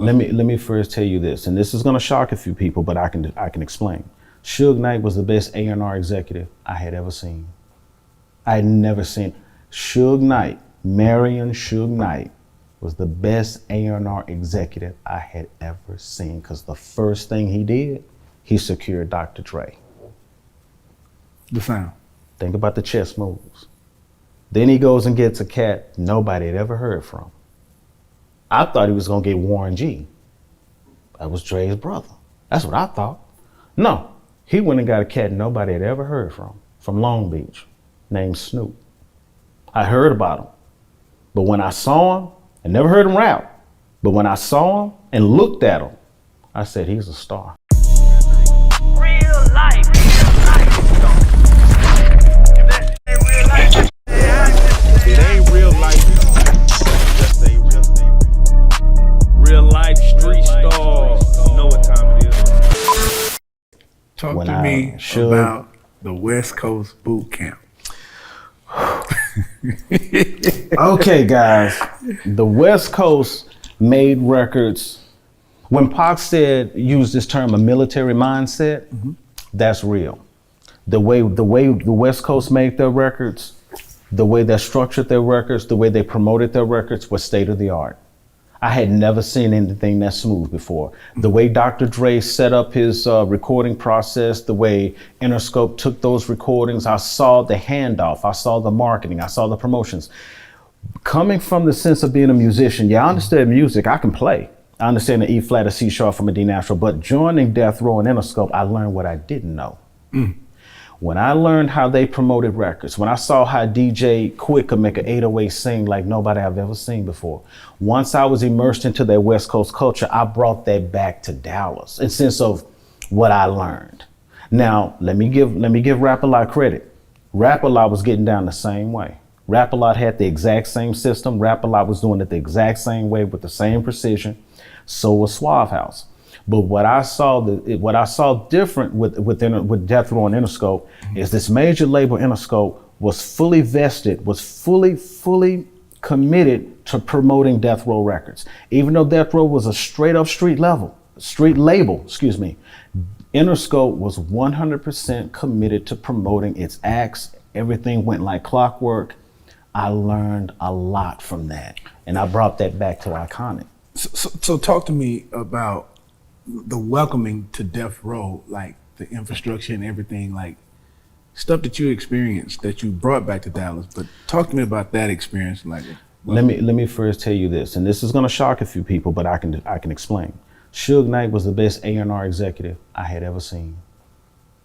Let me first tell you this, and this is gonna shock a few people, but I can explain. Suge Knight was the best A&R executive I had ever seen. I had never seen Suge Knight, Marion Suge Knight, was the best A&R executive I had ever seen, because the first thing he did, he secured Dr. Dre. The sound. Think about the chess moves. Then he goes and gets a cat nobody had ever heard from. I thought he was gonna get Warren G. That was Dre's brother. That's what I thought. No, he went and got a cat nobody had ever heard from Long Beach, named Snoop. I heard about him, but when I saw him, I never heard him rap, but when I saw him and looked at him, I said, he's a star. Real life. It ain't real life. Just say real life street stars. Know what time it is. Talk When to I me should- about the West Coast boot camp. Okay, guys, the West Coast made records. When Pac used this term, a military mindset, that's real. The way the West Coast made their records, the way they structured their records, the way they promoted their records was state of the art. I had never seen anything that smooth before. The way Dr. Dre set up his recording process, the way Interscope took those recordings, I saw the handoff, I saw the marketing, I saw the promotions. Coming from the sense of being a musician, yeah, I understand music, I can play. I understand the E flat, a C sharp from a D natural, but joining Death Row and Interscope, I learned what I didn't know. When I learned how they promoted records, when I saw how DJ Quick could make an 808 sing like nobody I've ever seen before, once I was immersed into their West Coast culture, I brought that back to Dallas in sense of what I learned. Now, let me give Rap-A-Lot credit. Rap-A-Lot was getting down the same way. Rap-A-Lot had the exact same system. Rap-A-Lot was doing it the exact same way with the same precision. So was Suave House. But what I saw different with Death Row and Interscope is this major label Interscope was fully vested, was fully committed to promoting Death Row Records. Even though Death Row was a straight up street label, Interscope was 100% committed to promoting its acts. Everything went like clockwork. I learned a lot from that, and I brought that back to Iconic. So talk to me about the welcoming to Death Row, like the infrastructure and everything, like stuff that you experienced that you brought back to Dallas. But talk to me about that experience. Like, let me first tell you this, and this is gonna shock a few people, but I can explain. Suge Knight was the best A&R executive I had ever seen.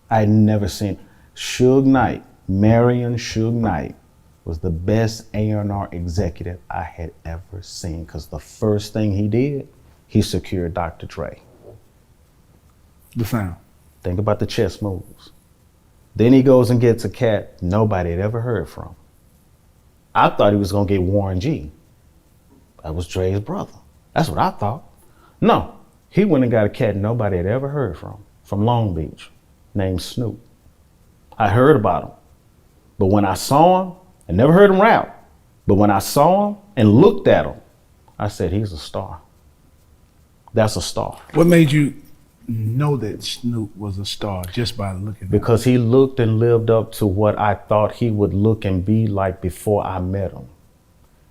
I had never seen Suge Knight, Marion Suge Knight, was the best A&R executive I had ever seen, because the first thing he did, he secured Dr. Dre. The sound. Think about the chess moves. Then he goes and gets a cat nobody had ever heard from. I thought he was gonna get Warren G. That was Dre's brother. That's what I thought. No, he went and got a cat nobody had ever heard from Long Beach, named Snoop. I heard about him, but when I saw him, I never heard him rap, but when I saw him and looked at him, I said, he's a star. That's a star. What made you know that Snoop was a star just by looking at him? Because he looked and lived up to what I thought he would look and be like before I met him.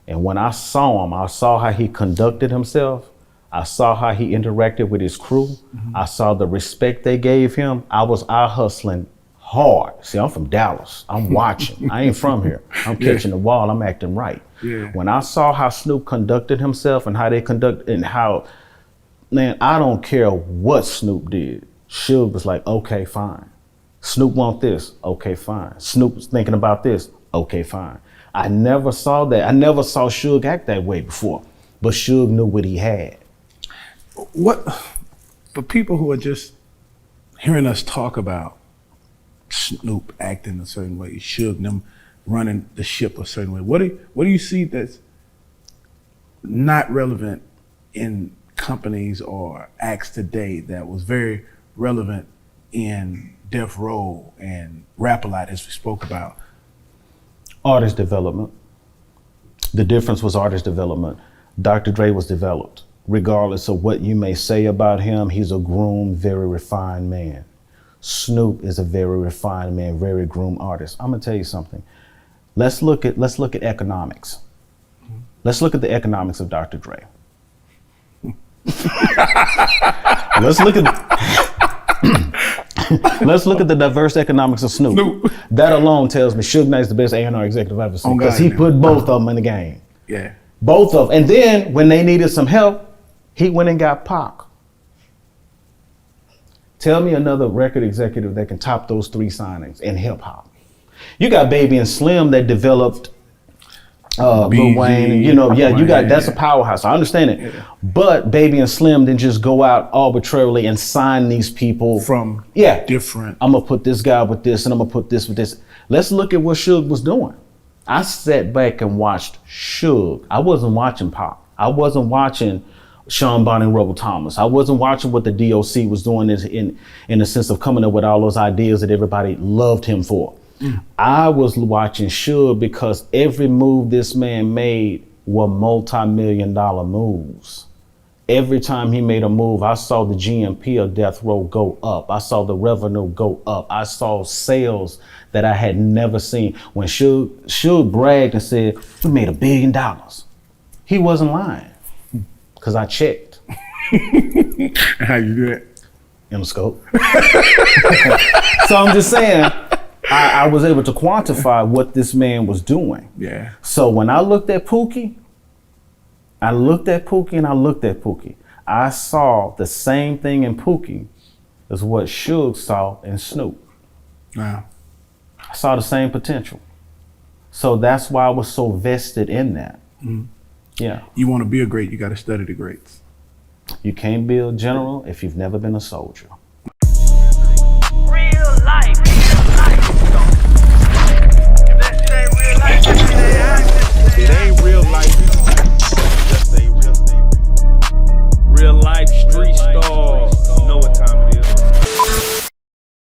And when I saw him, I saw how he conducted himself. I saw how he interacted with his crew. I saw the respect they gave him. I was out hustling hard. See, I'm from Dallas. I'm watching. I ain't from here. I'm catching the ball. I'm acting right. Yeah. When I saw how Snoop conducted himself and how they conduct and how, man, I don't care what Snoop did. Suge was like, okay, fine. Snoop want this, okay, fine. Snoop was thinking about this, okay, fine. I never saw that. I never saw Suge act that way before, but Suge knew what he had. What, for people who are just hearing us talk about Snoop acting a certain way, Suge them running the ship a certain way, what do you see that's not relevant in companies or acts today that was very relevant in Death Row and Rap-A-Lot, as we spoke about? Artist development. The difference was artist development. Dr. Dre was developed regardless of what you may say about him, he's a groomed, very refined man. Snoop is a very refined man, very groomed artist. I'm gonna tell you something. Let's look at economics. Let's look at the economics of Dr. Dre. Let's look at the diverse economics of Snoop. That alone tells me Suge Knight's the best A&R executive I've ever seen, because he put both of them in the game. Yeah. Both of them. And then when they needed some help, he went and got Pac. Tell me another record executive that can top those three signings in hip hop. You got Baby and Slim that developed Lil Wayne, you know, you got, that's a powerhouse. I understand it. Yeah. But Baby and Slim didn't just go out arbitrarily and sign these people from different. I'm gonna put this guy with this and I'm gonna put this with this. Let's look at what Suge was doing. I sat back and watched Suge. I wasn't watching Pop. I wasn't watching Sean Bonnie and Rebel Thomas. I wasn't watching what the DOC was doing in the sense of coming up with all those ideas that everybody loved him for. I was watching Suge because every move this man made were multi-million-dollar moves. Every time he made a move, I saw the GMP of Death Row go up. I saw the revenue go up. I saw sales that I had never seen. When Suge bragged and said, we made $1 billion, he wasn't lying, because I checked. How you do that? In the scope. So I'm just saying, I was able to quantify what this man was doing. Yeah. So when I looked at Pookie, I saw the same thing in Pookie as what Suge saw in Snoop. Wow. I saw the same potential. So that's why I was so vested in that. Mm-hmm. Yeah. You want to be a great, you got to study the greats. You can't be a general if you've never been a soldier. Real life. If that shit ain't real life, It ain't real life. Just a real life street stars. Know what time